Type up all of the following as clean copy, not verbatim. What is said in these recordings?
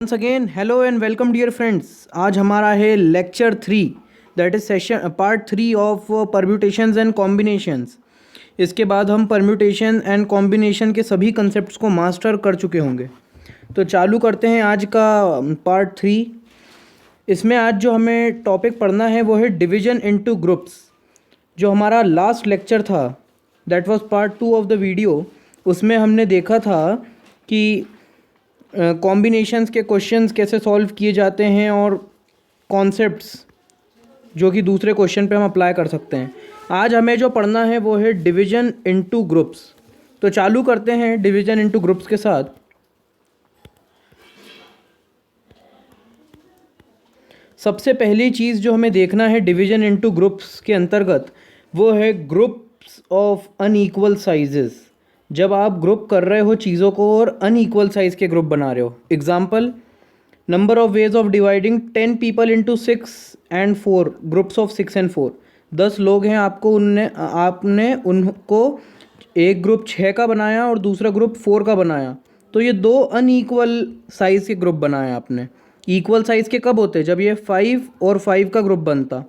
Once again, hello and welcome dear friends. आज हमारा है lecture 3, that is session part 3 of permutations and combinations. इसके बाद हम परम्यूटेशन एंड कॉम्बिनेशन के सभी कंसेप्ट्स को मास्टर कर चुके होंगे। तो चालू करते हैं आज का पार्ट 3। इसमें आज जो हमें टॉपिक पढ़ना है वो है डिवीजन इनटू ग्रुप्स। जो हमारा लास्ट लेक्चर था, that was part 2 of the video. उसमें हमने देखा था कि कॉम्बिनेशंस के क्वेश्चंस कैसे सॉल्व किए जाते हैं और कॉन्सेप्ट्स जो कि दूसरे क्वेश्चन पे हम अप्लाई कर सकते हैं। आज हमें जो पढ़ना है वो है डिवीजन इनटू ग्रुप्स। तो चालू करते हैं डिवीजन इनटू ग्रुप्स के साथ। सबसे पहली चीज़ जो हमें देखना है डिवीजन इनटू ग्रुप्स के अंतर्गत वो है ग्रुप्स ऑफ अनइक्वल साइजेस। जब आप ग्रुप कर रहे हो चीज़ों को और अनइक्वल साइज़ के ग्रुप बना रहे हो। Example, number of ways of dividing 10 people into 6 and 4, groups of 6 and 4। 10 लोग हैं, आपने उनको एक ग्रुप 6 का बनाया और दूसरा ग्रुप 4 का बनाया। तो ये दो अनइक्वल साइज़ के ग्रुप बनाए आपने। इक्वल साइज़ के कब होते? जब ये 5 और 5 का ग्रुप बनता।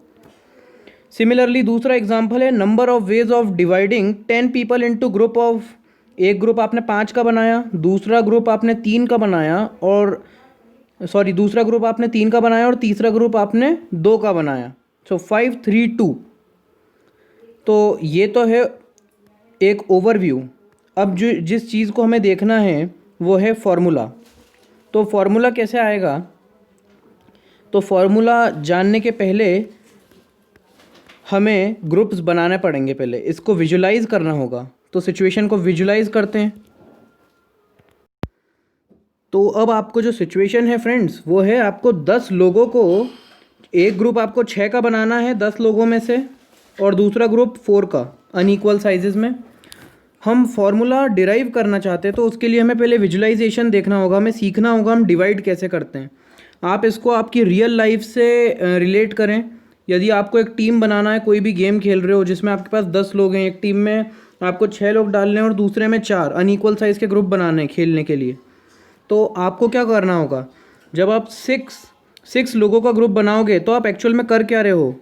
सिमिलरली दूसरा एग्जाम्पल है number of ways of dividing 10 people into group of, एक ग्रुप आपने 5 का बनाया, दूसरा ग्रुप आपने 3 का बनाया और दूसरा ग्रुप आपने 3 का बनाया और तीसरा ग्रुप आपने 2 का बनाया। सो 5 3 2। तो ये तो है एक ओवरव्यू। अब जो जिस चीज़ को हमें देखना है वो है फॉर्मूला। तो फॉर्मूला कैसे आएगा? तो फॉर्मूला जानने के पहले हमें ग्रुप्स बनाने पड़ेंगे। पहले इसको विजुलाइज करना होगा। तो सिचुएशन को विजुलाइज करते हैं। तो अब आपको जो सिचुएशन है फ्रेंड्स वो है, आपको 10 लोगों को, एक ग्रुप आपको 6 का बनाना है 10 लोगों में से और दूसरा ग्रुप 4 का, अनइक्वल साइजेस में। हम फॉर्मूला डिराइव करना चाहते हैं तो उसके लिए हमें पहले विजुलाइजेशन देखना होगा, हमें सीखना होगा हम डिवाइड कैसे करते हैं। आप इसको आपकी रियल लाइफ से रिलेट करें। यदि आपको एक टीम बनाना है, कोई भी गेम खेल रहे हो जिसमें आपके पास 10 लोग हैं, एक टीम में आपको 6 लोग डालने हैं और दूसरे में 4, अनइक्वल साइज़ के ग्रुप बनाने हैं खेलने के लिए। तो आपको क्या करना होगा? जब आप 6 लोगों का ग्रुप बनाओगे तो आप एक्चुअल में कर क्या रहे हो?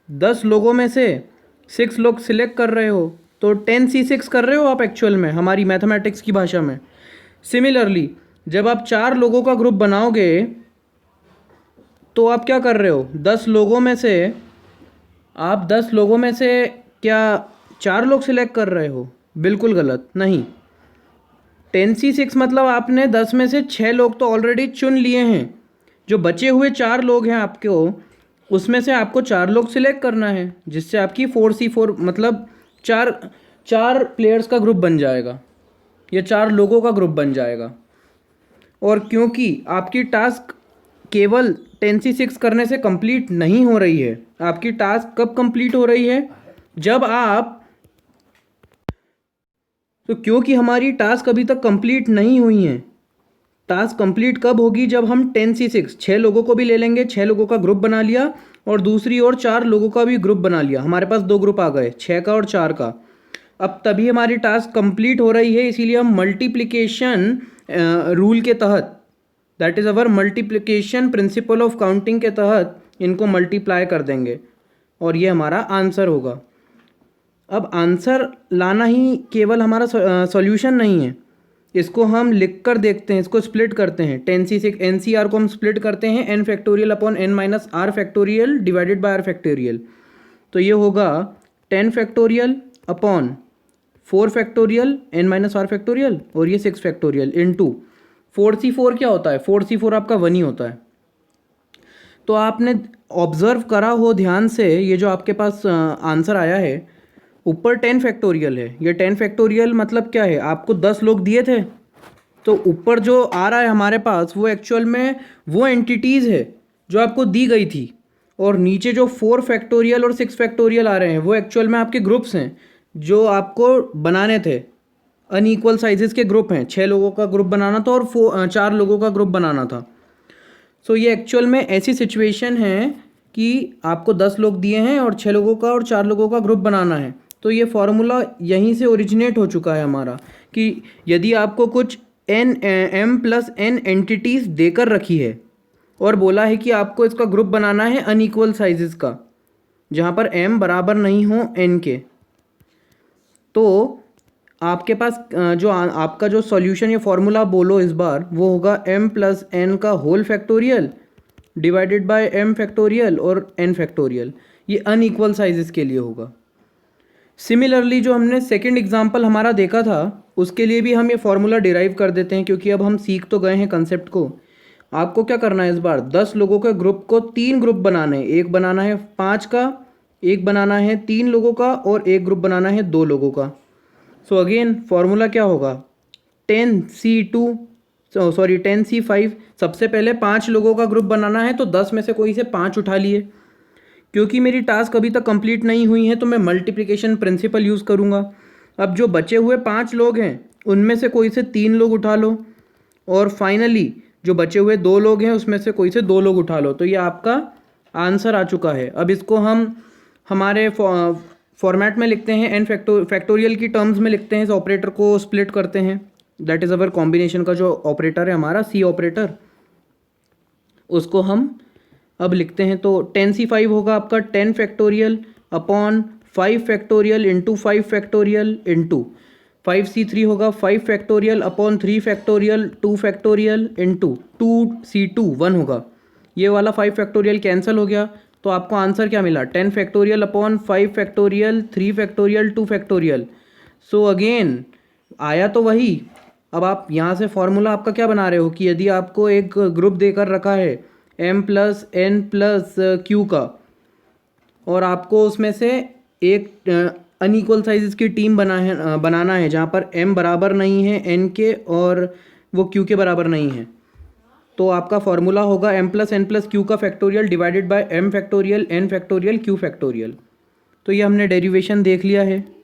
10 लोगों में से 6 लोग सिलेक्ट कर रहे हो, तो 10c6 कर रहे हो आप एक्चुअल में, हमारी मैथमेटिक्स की भाषा में। सिमिलरली जब आप 4 लोगों का ग्रुप बनाओगे तो आप क्या कर रहे हो? 10 लोगों में से क्या 4 लोग सिलेक्ट कर रहे हो? बिल्कुल गलत। नहीं, 10c6 मतलब आपने 10 में से 6 लोग तो ऑलरेडी चुन लिए हैं। जो बचे हुए 4 लोग हैं आपको, उसमें से आपको 4 लोग सिलेक्ट करना है, जिससे आपकी 4c4 मतलब 4 प्लेयर्स का ग्रुप बन जाएगा या 4 लोगों का ग्रुप बन जाएगा। और क्योंकि आपकी टास्क केवल 10c6 करने से कंप्लीट नहीं हो रही है, आपकी टास्क कब कंप्लीट हो रही है? जब आप, तो क्योंकि हमारी टास्क अभी तक कंप्लीट नहीं हुई है, टास्क कंप्लीट कब होगी? जब हम 10c6 6 लोगों को भी ले लेंगे, 6 लोगों का ग्रुप बना लिया और दूसरी ओर 4 लोगों का भी ग्रुप बना लिया। हमारे पास 2 ग्रुप आ गए, 6 का और 4 का। अब तभी हमारी टास्क कंप्लीट हो रही है। इसीलिए हम मल्टीप्लिकेशन रूल के तहत, that is our multiplication principle of counting के तहत इनको मल्टीप्लाई कर देंगे और ये हमारा आंसर होगा। अब आंसर लाना ही केवल हमारा सॉल्यूशन नहीं है, इसको हम लिख कर देखते हैं, इसको स्प्लिट करते हैं। 10c6 NCR को हम स्प्लिट करते हैं n factorial upon n minus r factorial divided bye r factorial. तो ये होगा 10 factorial upon 4 factorial n minus r factorial और ये 6 फैक्टोरियल इनटू 4c4। क्या होता है? 4c4 आपका 1 ही होता है। तो आपने ऑब्जर्व करा हो ध्यान से, ये जो आपके पास आंसर आया है, ऊपर 10 फैक्टोरियल है। ये 10 फैक्टोरियल मतलब क्या है? आपको 10 लोग दिए थे, तो ऊपर जो आ रहा है हमारे पास वो एक्चुअल में वो एंटिटीज़ है जो आपको दी गई थी, और नीचे जो 4 फैक्टोरियल और 6 फैक्टोरियल आ रहे हैं वो एक्चुअल में आपके ग्रुप्स हैं जो आपको बनाने थे। अनइक्वल साइजेस के ग्रुप हैं, 6 लोगों का ग्रुप बनाना था और 4 लोगों का ग्रुप बनाना था। सो ये एक्चुअल में ऐसी सिचुएशन है कि आपको 10 लोग दिए हैं और 6 लोगों का और 4 लोगों का ग्रुप बनाना है। तो ये फॉर्मूला यहीं से ओरिजिनेट हो चुका है हमारा, कि यदि आपको कुछ m+n एंटिटीज़ देकर रखी है और बोला है कि आपको इसका ग्रुप बनाना है अनइक्वल साइजेस का, जहाँ पर m बराबर नहीं हो n के। तो आपके पास आपका जो सॉल्यूशन या फॉर्मूला बोलो इस बार, वो होगा m+n का whole factorial divided by m factorial और n फैक्टोरियल। ये अनइक्वल साइजेस के लिए होगा। सिमिलरली जो हमने सेकंड एग्जांपल हमारा देखा था, उसके लिए भी हम ये फॉर्मूला डिराइव कर देते हैं, क्योंकि अब हम सीख तो गए हैं कंसेप्ट को। आपको क्या करना है इस बार, 10 लोगों के ग्रुप को 3 ग्रुप बनाने हैं। एक बनाना है 5 का, एक बनाना है 3 लोगों का और एक ग्रुप बनाना है 2 लोगों का। सो अगेन फॉर्मूला क्या होगा, 10C5। सबसे पहले 5 लोगों का ग्रुप बनाना है, तो 10 में से कोई से 5 उठा लिए। क्योंकि मेरी टास्क अभी तक कंप्लीट नहीं हुई है, तो मैं मल्टीप्लिकेशन प्रिंसिपल यूज़ करूँगा। अब जो बचे हुए 5 लोग हैं, उनमें से कोई से 3 लोग उठा लो, और फाइनली जो बचे हुए 2 लोग हैं, उसमें से कोई से 2 लोग उठा लो। तो ये आपका आंसर आ चुका है। अब इसको हम हमारे फॉर्मेट में लिखते हैं, फैक्टोरियल की टर्म्स में लिखते हैं। इस ऑपरेटर को स्प्लिट करते हैं, दैट इज़ अवर कॉम्बिनेशन का जो ऑपरेटर है हमारा, सी ऑपरेटर, उसको हम अब लिखते हैं। तो 10C5 होगा आपका 10 factorial upon 5 factorial into 5 factorial into 5C3 होगा 5 factorial upon 3 factorial 2 factorial into 2C2 1 होगा। ये वाला 5 फैक्टोरियल कैंसिल हो गया, तो आपको आंसर क्या मिला, 10 factorial upon 5 factorial 3 factorial 2 factorial. So again आया तो वही। अब आप यहाँ से फॉर्मूला आपका क्या बना रहे हो कि यदि आपको एक ग्रुप देकर रखा है m+n+q का, और आपको उसमें से एक अनइक्वल साइजेस की टीम बनाना है जहाँ पर m बराबर नहीं है n के और वो q के बराबर नहीं है, तो आपका फॉर्मूला होगा m+n+q का factorial divided by m factorial n factorial q factorial. तो ये हमने डेरिवेशन देख लिया है।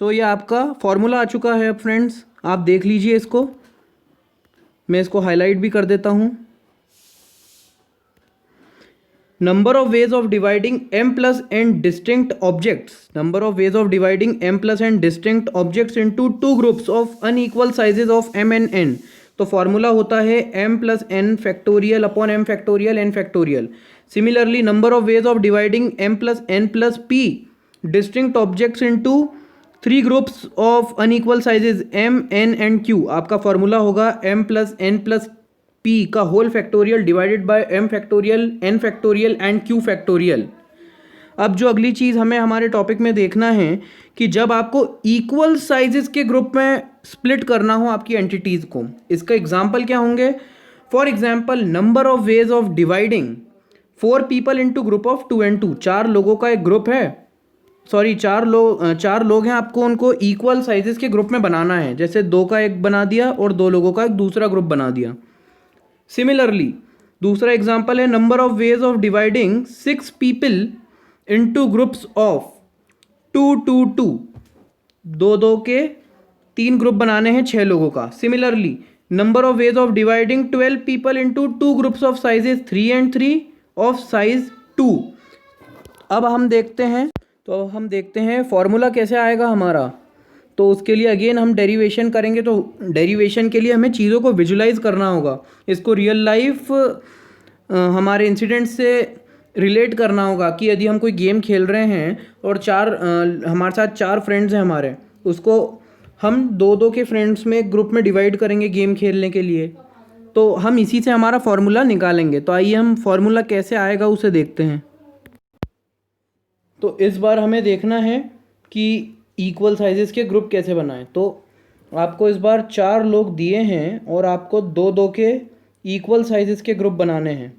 सो ये आपका फॉर्मूला आ चुका है। अब फ्रेंड्स आप देख लीजिए इसको, मैं इसको हाईलाइट भी कर देता हूँ। Number of ways of dividing m+n distinct objects. Number of ways of dividing m+n distinct objects into two groups of unequal sizes of m and n. तो फॉर्मूला होता है m+n factorial upon m factorial n factorial. Similarly, number of ways of dividing m+n+p distinct objects into 3 groups of unequal sizes m, n and q. आपका formula होगा m+n+p का whole factorial divided by m factorial n factorial and q factorial. अब जो अगली चीज़ हमें हमारे topic में देखना है कि जब आपको इक्वल साइजेस के ग्रुप में स्प्लिट करना हो आपकी एंटिटीज़ को, इसका एग्जांपल क्या होंगे। For example, number of ways of dividing 4 people into group of 2 and 2। 4 लोगों का एक ग्रुप है, सॉरी 4 लोग हैं, आपको उनको इक्वल साइजेस के ग्रुप में बनाना है। जैसे 2 का एक बना दिया और 2 लोगों का एक दूसरा ग्रुप बना दिया। सिमिलरली दूसरा एग्जांपल है number of ways of dividing 6 people into groups of 2 2 2। 2 के 3 ग्रुप बनाने हैं 6 लोगों का। Similarly number of ways of dividing 12 people into 2 groups of sizes 3 and 3 of size 2। अब हम देखते हैं फॉर्मूला कैसे आएगा हमारा। तो उसके लिए अगेन हम डेरिवेशन करेंगे। तो डेरिवेशन के लिए हमें चीज़ों को विजुलाइज करना होगा, इसको रियल लाइफ हमारे इंसिडेंट से रिलेट करना होगा कि यदि हम कोई गेम खेल रहे हैं और हमारे साथ 4 फ्रेंड्स हैं हमारे, उसको हम 2 के फ्रेंड्स में एक ग्रुप में डिवाइड करेंगे गेम खेलने के लिए, तो हम इसी से हमारा फॉर्मूला निकालेंगे। तो आइए हम फॉर्मूला कैसे आएगा उसे देखते हैं। तो इस बार हमें देखना है कि इक्वल साइजेस के ग्रुप कैसे बनाएं। तो आपको इस बार 4 लोग दिए हैं और आपको 2 के इक्वल साइजेस के ग्रुप बनाने हैं।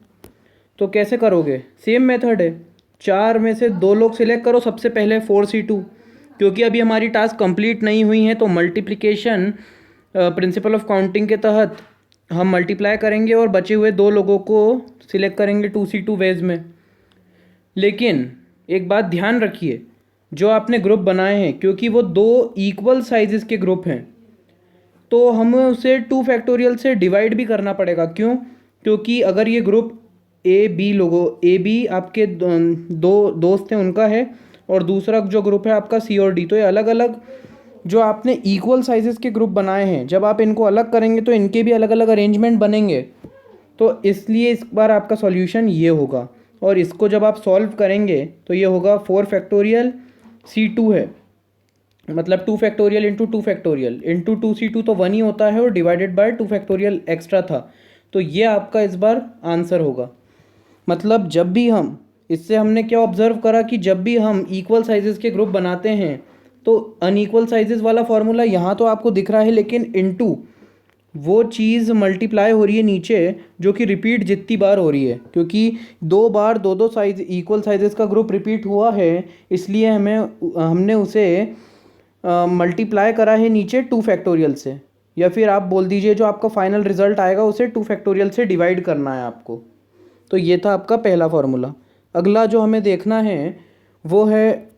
तो कैसे करोगे, सेम मेथड है। 4 में से 2 लोग सिलेक्ट करो सबसे पहले 4C2, क्योंकि अभी हमारी टास्क कंप्लीट नहीं हुई है। तो मल्टीप्लिकेशन प्रिंसिपल ऑफ काउंटिंग के तहत हम मल्टीप्लाई करेंगे और बचे हुए 2 लोगों को सिलेक्ट करेंगे 2C2 वेज में। लेकिन एक बात ध्यान रखिए, जो आपने ग्रुप बनाए हैं, क्योंकि वो 2 इक्वल साइजेस के ग्रुप हैं, तो हमें उसे 2 फैक्टोरियल से डिवाइड भी करना पड़ेगा। क्यों, क्योंकि अगर ये ग्रुप ए बी आपके 2 दोस्त हैं उनका है, और दूसरा जो ग्रुप है आपका सी और डी, तो ये अलग अलग जो आपने इक्वल साइजेस के ग्रुप बनाए हैं, जब आप इनको अलग करेंगे तो इनके भी अलग अलग अरेंजमेंट बनेंगे। तो इसलिए इस बार आपका सॉल्यूशन ये होगा, और इसको जब आप सॉल्व करेंगे तो ये होगा 4 फैक्टोरियल C2 है, मतलब 2 factorial into 2 factorial into 2C2 तो 1 ही होता है, और डिवाइडेड बाय 2 फैक्टोरियल एक्स्ट्रा था। तो ये आपका इस बार आंसर होगा। मतलब जब भी हम, इससे हमने क्या ऑब्जर्व करा कि जब भी हम इक्वल साइजेस के ग्रुप बनाते हैं तो अनइक्वल साइजेस वाला फॉर्मूला यहाँ तो आपको दिख रहा है, लेकिन इनटू वो चीज़ मल्टीप्लाई हो रही है नीचे, जो कि रिपीट जितनी बार हो रही है, क्योंकि 2 बार 2 साइज इक्वल साइजेस का ग्रुप रिपीट हुआ है, इसलिए हमने उसे मल्टीप्लाई करा है नीचे 2 फैक्टोरियल से, या फिर आप बोल दीजिए जो आपका फाइनल रिजल्ट आएगा उसे 2 फैक्टोरियल से डिवाइड करना है आपको। तो ये था आपका पहला फॉर्मूला। अगला जो हमें देखना है वो है,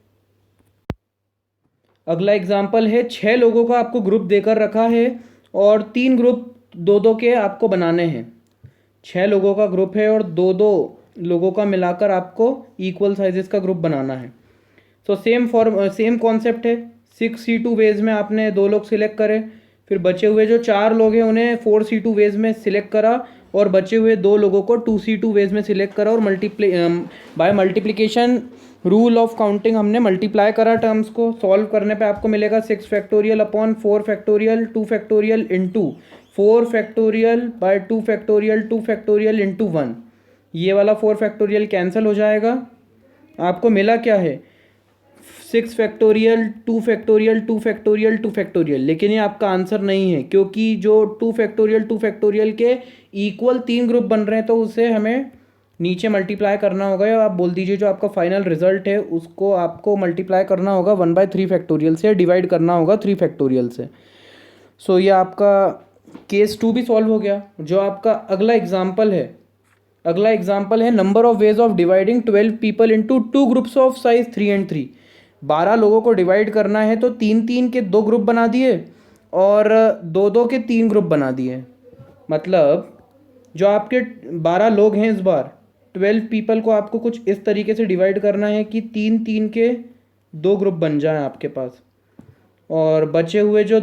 अगला एग्जाम्पल है 6 लोगों का आपको ग्रुप देकर रखा है और 3 ग्रुप 2-2 के आपको बनाने हैं। 6 लोगों का ग्रुप है और 2-2 लोगों का मिलाकर आपको इक्वल साइजेस का ग्रुप बनाना है। तो सेम कॉन्सेप्ट है। 6C2 वेज में आपने 2 लोग सिलेक्ट करे, फिर बचे हुए जो 4 लोग हैं उन्हें 4C2 वेज में सिलेक्ट करा, और बचे हुए 2 लोगों को 2C2 वेज में सिलेक्ट करा, और by multiplication rule of counting हमने मल्टीप्लाई करा टर्म्स को। सॉल्व करने पे आपको मिलेगा 6 factorial upon 4 factorial 2 factorial into 4 factorial by 2 factorial 2 factorial into 1। ये वाला 4 फैक्टोरियल कैंसिल हो जाएगा। आपको मिला क्या है, 6 फैक्टोरियल 2 फैक्टोरियल 2 फैक्टोरियल 2 फैक्टोरियल। लेकिन ये आपका आंसर नहीं है, क्योंकि जो 2 फैक्टोरियल के इक्वल 3 ग्रुप बन रहे हैं तो उसे हमें नीचे मल्टीप्लाई करना होगा, या आप बोल दीजिए जो आपका फाइनल रिजल्ट है उसको आपको मल्टीप्लाई करना होगा 1/3 फैक्टोरियल से, डिवाइड करना होगा 3 फैक्टोरियल से। सो ये आपका केस 2 भी सॉल्व हो गया। जो आपका अगला एग्जाम्पल है number of ways of dividing 12 people into 2 groups of size 3 and 3। 12 लोगों को डिवाइड करना है तो 3-3 के 2 ग्रुप बना दिए और 2-2 के 3 ग्रुप बना दिए। मतलब जो आपके 12 लोग हैं, इस बार 12 पीपल को आपको कुछ इस तरीके से डिवाइड करना है कि 3-3 के 2 ग्रुप बन जाएं आपके पास, और बचे हुए जो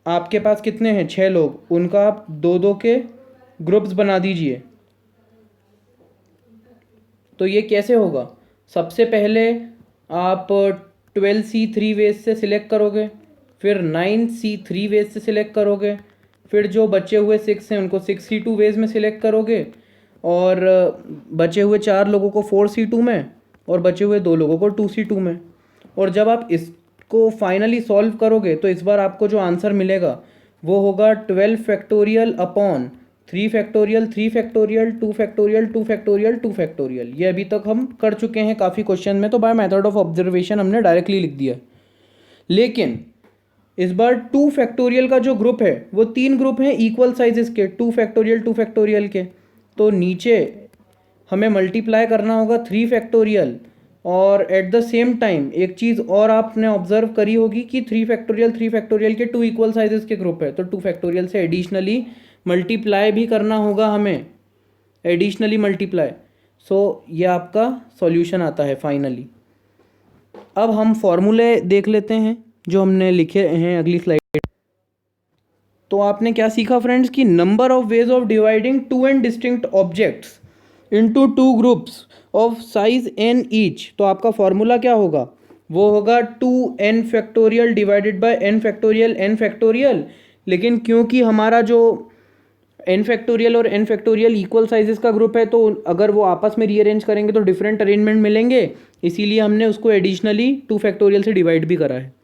आपके पास कितने हैं 6 लोग, उनका आप 2-2 के ग्रुप्स बना दीजिए। तो ये कैसे होगा, सबसे पहले आप 12C3 वेज से सिलेक्ट करोगे, फिर 9C3 वेज से सिलेक्ट करोगे, फिर जो बचे हुए 6 हैं उनको 6C2 वेज में सिलेक्ट करोगे, और बचे हुए 4 लोगों को 4C2 में, और बचे हुए 2 लोगों को 2C2 में। और जब आप इसको फाइनली सॉल्व करोगे तो इस बार आपको जो आंसर मिलेगा वो होगा 12 factorial upon 3 factorial 3 factorial 2 factorial 2 factorial 2 factorial. ये अभी तक हम कर चुके हैं काफ़ी क्वेश्चन में, तो बाय मेथड ऑफ ऑब्जर्वेशन हमने डायरेक्टली लिख दिया। लेकिन इस बार 2 फैक्टोरियल का जो ग्रुप है वो 3 ग्रुप हैं इक्वल साइजेस के, 2 फैक्टोरियल के। तो नीचे हमें मल्टीप्लाई करना होगा 3 फैक्टोरियल, और एट द सेम टाइम एक चीज़ और आपने ऑब्जर्व करी होगी कि 3 फैक्टोरियल के 2 इक्वल साइजेस के ग्रुप है, तो 2 फैक्टोरियल से एडिशनली मल्टीप्लाई भी करना होगा हमें, एडिशनली मल्टीप्लाई। सो ये आपका सॉल्यूशन आता है फाइनली। अब हम फॉर्मूले देख लेते हैं जो हमने लिखे हैं अगली स्लाइड। तो आपने क्या सीखा फ्रेंड्स कि number of ways of dividing 2 and distinct objects into 2 groups of size n each. तो आपका फॉर्मूला क्या होगा, वो होगा 2n factorial divided by n factorial. लेकिन क्योंकि हमारा जो n फैक्टोरियल और n फैक्टोरियल इक्वल साइजेस का ग्रुप है, तो अगर वो आपस में रीअरेंज करेंगे तो डिफरेंट अरेंजमेंट मिलेंगे, इसीलिए हमने उसको एडिशनली 2 फैक्टोरियल से डिवाइड भी करा है।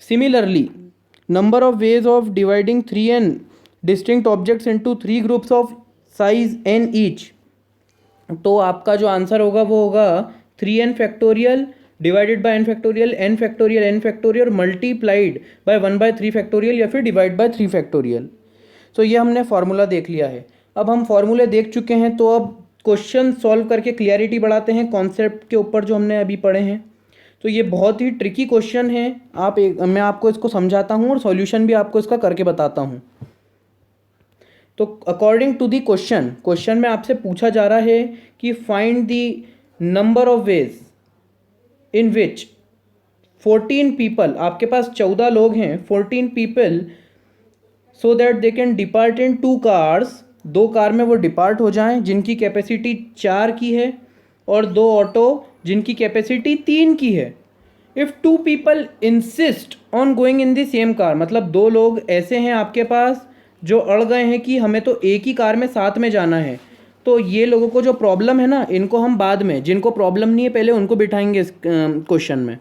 Similarly number of ways of dividing 3n distinct objects into 3 groups of size n each. तो आपका जो आंसर होगा वो होगा 3n factorial divided by n factorial multiplied by 1/3 factorial, या फिर डिवाइड बाय 3 फैक्टोरियल। तो ये हमने फार्मूला देख लिया है। अब हम फार्मूले देख चुके हैं, तो अब क्वेश्चन सॉल्व करके क्लियरिटी बढ़ाते हैं कॉन्सेप्ट के ऊपर जो हमने अभी पढ़े हैं। तो ये बहुत ही ट्रिकी क्वेश्चन है, मैं आपको इसको समझाता हूँ और सॉल्यूशन भी आपको इसका करके बताता हूँ। तो अकॉर्डिंग टू दी क्वेश्चन में आपसे पूछा जा रहा है कि find the number of ways in which 14 people, आपके पास 14 लोग हैं, 14 people, so that they can depart in 2 cars, 2 car में वो डिपार्ट हो जाएं जिनकी कैपेसिटी 4 की है, और 2 ऑटो जिनकी कैपेसिटी 3 की है। If 2 people insist on going in the same car, मतलब 2 लोग ऐसे हैं आपके पास जो अड़ गए हैं कि हमें तो एक ही कार में साथ में जाना है, तो ये लोगों को जो प्रॉब्लम है ना, इनको हम बाद में, जिनको प्रॉब्लम नहीं है पहले उनको बिठाएंगे इस क्वेश्चन में।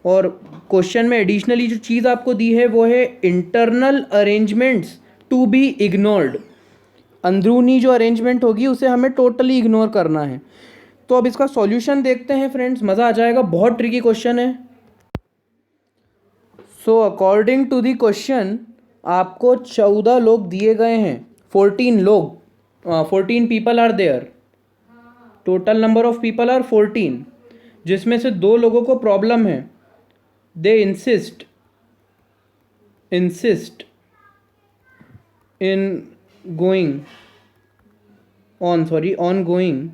और क्वेश्चन में एडिशनली जो चीज़ आपको दी है वो है internal arrangements to be ignored, अंदरूनी जो अरेंजमेंट होगी उसे हमें टोटली इग्नोर करना है। तो अब इसका सॉल्यूशन देखते हैं फ्रेंड्स, मज़ा आ जाएगा, बहुत ट्रिकी क्वेश्चन है। So according to the question आपको 14 लोग दिए गए हैं, 14 लोग, 14 people are there, total number of people are 14, जिसमें से 2 लोगों को प्रॉब्लम है, they insist in going on going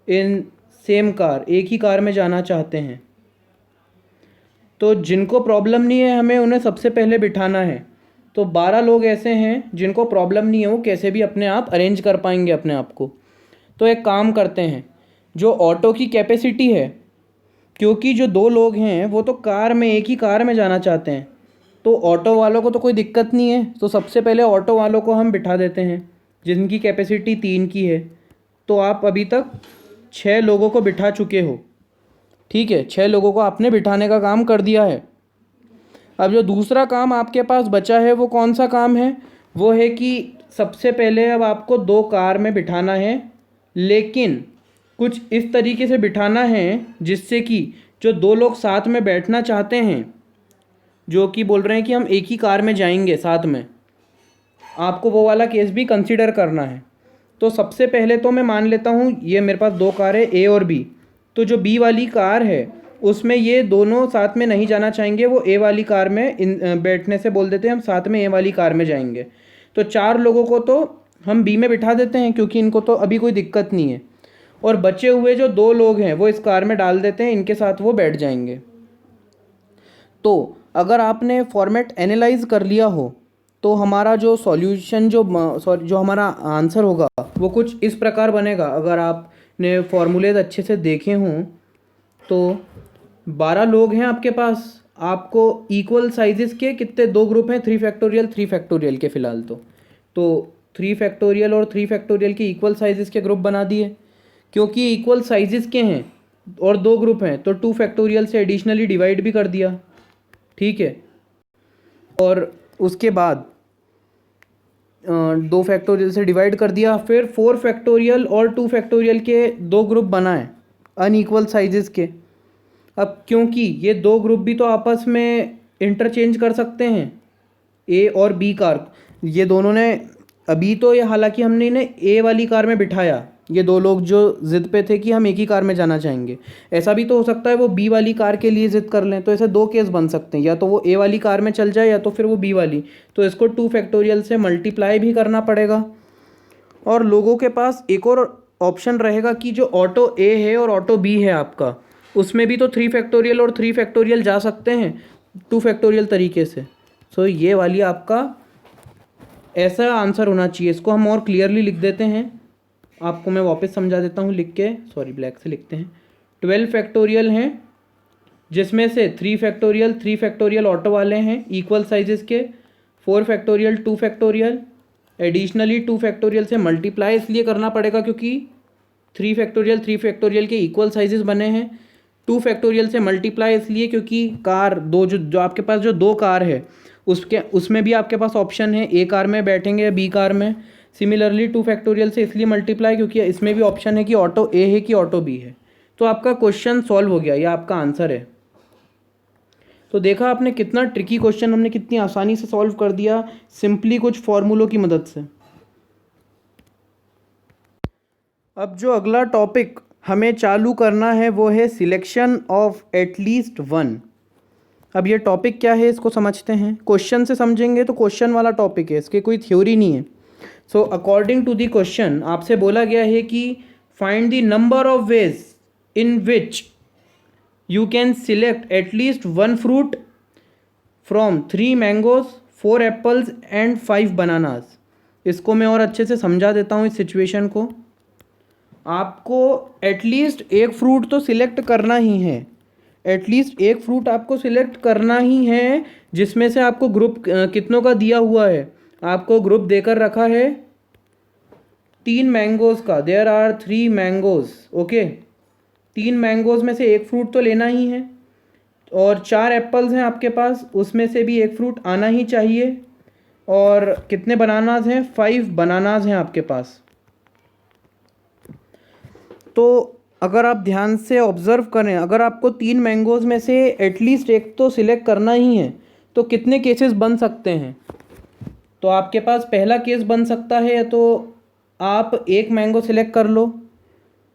in same car, एक ही कार में जाना चाहते हैं। तो जिनको प्रॉब्लम नहीं है हमें उन्हें सबसे पहले बिठाना है। तो 12 लोग ऐसे हैं जिनको प्रॉब्लम नहीं है, वो कैसे भी अपने आप अरेंज कर पाएंगे अपने आप को। तो एक काम करते हैं, जो ऑटो की कैपेसिटी है, क्योंकि जो 2 लोग हैं वो तो कार में, एक ही कार में जाना चाहते हैं, तो ऑटो वालों को तो कोई दिक्कत नहीं है, तो सबसे पहले ऑटो वालों को हम बिठा देते हैं जिनकी कैपेसिटी 3 की है। तो आप अभी तक 6 लोगों को बिठा चुके हो, ठीक है, 6 लोगों को आपने बिठाने का काम कर दिया है। अब जो दूसरा काम आपके पास बचा है वो कौन सा काम है, वो है कि सबसे पहले अब आपको 2 कार में बिठाना है, लेकिन कुछ इस तरीके से बिठाना है जिससे कि जो 2 लोग साथ में बैठना चाहते हैं, जो कि बोल रहे हैं कि हम एक ही कार में जाएंगे साथ में, आपको वो वाला केस भी कंसीडर करना है। तो सबसे पहले तो मैं मान लेता हूँ ये मेरे पास 2 कार है, ए और बी, तो जो बी वाली कार है उसमें ये दोनों साथ में नहीं जाना चाहेंगे, वो ए वाली कार में बैठने से बोल देते हैं हम साथ में ए वाली कार में जाएंगे। तो 4 लोगों को तो हम बी में बिठा देते हैं क्योंकि इनको तो अभी कोई दिक्कत नहीं है, और बचे हुए जो 2 लोग हैं वो इस कार में डाल देते हैं, इनके साथ वो बैठ जाएंगे। तो अगर आपने फॉर्मेट एनालाइज कर लिया हो तो हमारा जो सॉल्यूशन जो हमारा आंसर होगा वो कुछ इस प्रकार बनेगा। अगर आपने फॉर्मूलेज अच्छे से देखे हों तो 12 लोग हैं आपके पास, आपको इक्वल साइजेस के कितने 2 ग्रुप हैं, 3 फैक्टोरियल के फ़िलहाल तो 3 फैक्टोरियल और 3 फैक्टोरियल के इक्वल साइजेस के ग्रुप बना दिए। क्योंकि इक्वल साइजेस के हैं और 2 ग्रुप हैं तो 2 फैक्टोरियल से एडिशनली डिवाइड भी कर दिया, ठीक है। और उसके बाद 2 फैक्टोरियल से डिवाइड कर दिया, फिर 4 फैक्टोरियल और 2 फैक्टोरियल के 2 ग्रुप बनाए अनइक्वल साइजेस के। अब क्योंकि ये 2 ग्रुप भी तो आपस में इंटरचेंज कर सकते हैं, ए और बी कार, ये दोनों ने अभी तो ये, हालांकि हमने इन्हें ए वाली कार में बिठाया, ये 2 लोग जो ज़िद पे थे कि हम एक ही कार में जाना चाहेंगे, ऐसा भी तो हो सकता है वो बी वाली कार के लिए ज़िद कर लें। तो ऐसे 2 केस बन सकते हैं, या तो वो ए वाली कार में चल जाए या तो फिर वो बी वाली, तो इसको 2 फैक्टोरियल से मल्टीप्लाई भी करना पड़ेगा। और लोगों के पास एक और ऑप्शन रहेगा कि जो ऑटो ए है और ऑटो बी है आपका, उसमें भी तो 3 फैक्टोरियल और 3 फैक्टोरियल जा सकते हैं 2 फैक्टोरियल तरीके से। सो ये वाली आपका ऐसा आंसर होना चाहिए। इसको हम और क्लियरली लिख देते हैं, आपको मैं वापस समझा देता हूँ लिख के, सॉरी ब्लैक से लिखते हैं। 12 फैक्टोरियल हैं जिसमें से 3 फैक्टोरियल ऑटो वाले हैं इक्वल साइजेस के, 4 फैक्टोरियल 2 फैक्टोरियल, एडिशनली 2 फैक्टोरियल से मल्टीप्लाई इसलिए करना पड़ेगा क्योंकि 3 फैक्टोरियल के इक्वल साइजेस बने हैं, 2 फैक्टोरियल से मल्टीप्लाई इसलिए क्योंकि कार दो जो आपके पास जो 2 कार है उसमें भी आपके पास ऑप्शन है ए कार में बैठेंगे या बी कार में। सिमिलरली 2 फैक्टोरियल से इसलिए मल्टीप्लाई क्योंकि इसमें भी ऑप्शन है कि ऑटो ए है कि ऑटो बी है। तो आपका क्वेश्चन सॉल्व हो गया, यह आपका आंसर है। तो देखा आपने कितना ट्रिकी क्वेश्चन हमने कितनी आसानी से सॉल्व कर दिया सिंपली कुछ फॉर्मूलों की मदद से। अब जो अगला टॉपिक हमें चालू करना है वो है सिलेक्शन ऑफ एटलीस्ट वन। अब ये टॉपिक क्या है इसको समझते हैं। क्वेश्चन से समझेंगे तो क्वेश्चन वाला टॉपिक है, इसके कोई थ्योरी नहीं है। So according to the question आपसे बोला गया है कि find the number of ways in which you can select at least one fruit from 3 mangoes, 4 apples and 5 bananas. इसको मैं और अच्छे से समझा देता हूँ इस सिचुएशन को। आपको एटलीस्ट एक फ्रूट तो सिलेक्ट करना ही है, एटलीस्ट एक फ्रूट आपको सिलेक्ट करना ही है, जिसमें से आपको ग्रुप कितनों का दिया हुआ है। आपको ग्रुप देकर रखा है 3 मैंगोज़ का, there are 3 mangoes, okay. 3 mangoes में से एक फ्रूट तो लेना ही है, और 4 एप्पल्स हैं आपके पास, उसमें से भी एक फ्रूट आना ही चाहिए। और कितने बनानाज हैं? 5 बनानाज हैं आपके पास। तो अगर आप ध्यान से ऑब्ज़र्व करें, अगर आपको 3 मैंगोज़ में से एटलीस्ट एक तो सिलेक्ट करना ही है, तो कितने केसेस बन सकते हैं? तो आपके पास पहला केस बन सकता है, तो आप एक मैंगो सिलेक्ट कर लो,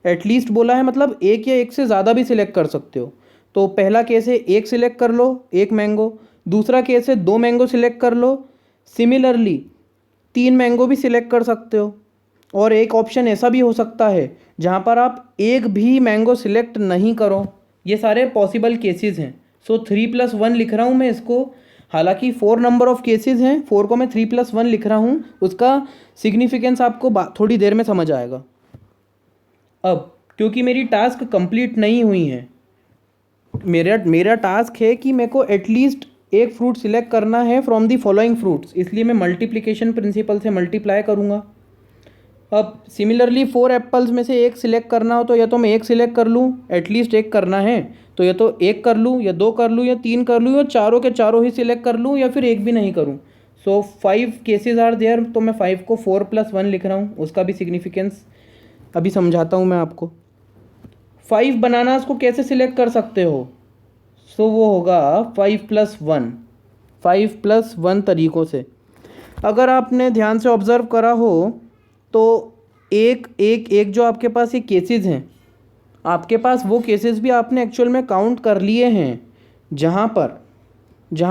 एटलीस्ट बोला है, मतलब एक या एक से ज़्यादा भी सिलेक्ट कर सकते हो। तो पहला केस है एक सिलेक्ट कर लो, एक मैंगो। दूसरा केस है 2 मैंगो सिलेक्ट कर लो। सिमिलरली 3 मैंगो भी सिलेक्ट कर सकते हो। और एक ऑप्शन ऐसा भी हो सकता है जहाँ पर आप एक भी मैंगो सिलेक्ट नहीं करो। ये सारे पॉसिबल केसेस हैं। सो 3+1 लिख रहा हूँ मैं इसको, हालांकि 4 नंबर ऑफ केसेस हैं, 4 को मैं 3+1 लिख रहा हूँ। उसका सिग्निफिकेंस आपको थोड़ी देर में समझ आएगा। अब क्योंकि मेरी टास्क कंप्लीट नहीं हुई है, मेरा टास्क है कि मेरे को एटलीस्ट एक फ्रूट सिलेक्ट करना है फ्रॉम दी फॉलोइंग फ्रूट्स, इसलिए मैं मल्टीप्लिकेशन प्रिंसिपल से मल्टीप्लाई करूँगा। अब सिमिलरली 4 एप्पल्स में से एक सिलेक्ट करना हो, तो या तो मैं एक सिलेक्ट कर लूँ, एटलीस्ट एक करना है, तो या तो एक कर लूँ, या 2 कर लूँ, या 3 कर लूँ, या चारों के चारों ही सिलेक्ट कर लूँ, या फिर एक भी नहीं करूँ। सो 5 केसेस आर देयर, तो मैं 5 को 4+1 लिख रहा हूँ। उसका भी सिग्निफिकेंस अभी समझाता हूँ मैं आपको। 5 बनानास को कैसे सिलेक्ट कर सकते हो? सो वो होगा 5+1, 5+1 तरीक़ों से। अगर आपने ध्यान से ऑब्ज़र्व करा हो तो एक एक एक जो आपके पास ये केसेस हैं, आपके पास वो केसेस भी आपने एक्चुअल में काउंट कर लिए हैं, जहाँ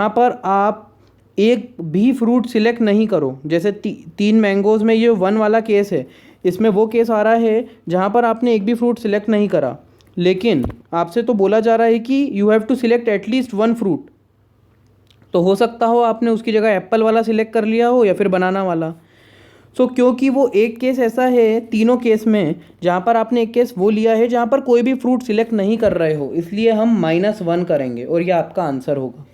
पर आप एक भी फ्रूट सिलेक्ट नहीं करो। जैसे 3 मैंगोज़ में ये 1 वाला केस है, इसमें वो केस आ रहा है जहाँ पर आपने एक भी फ्रूट सिलेक्ट नहीं करा, लेकिन आपसे तो बोला जा रहा है कि you have to select at least 1 fruit. तो हो सकता हो आपने उसकी जगह एप्पल वाला सिलेक्ट कर लिया हो या फिर बनाना वाला। सो क्योंकि वो एक केस ऐसा है तीनों केस में जहाँ पर आपने एक केस वो लिया है जहाँ पर कोई भी फ्रूट सिलेक्ट नहीं कर रहे हो, इसलिए हम -1 करेंगे और ये आपका आंसर होगा।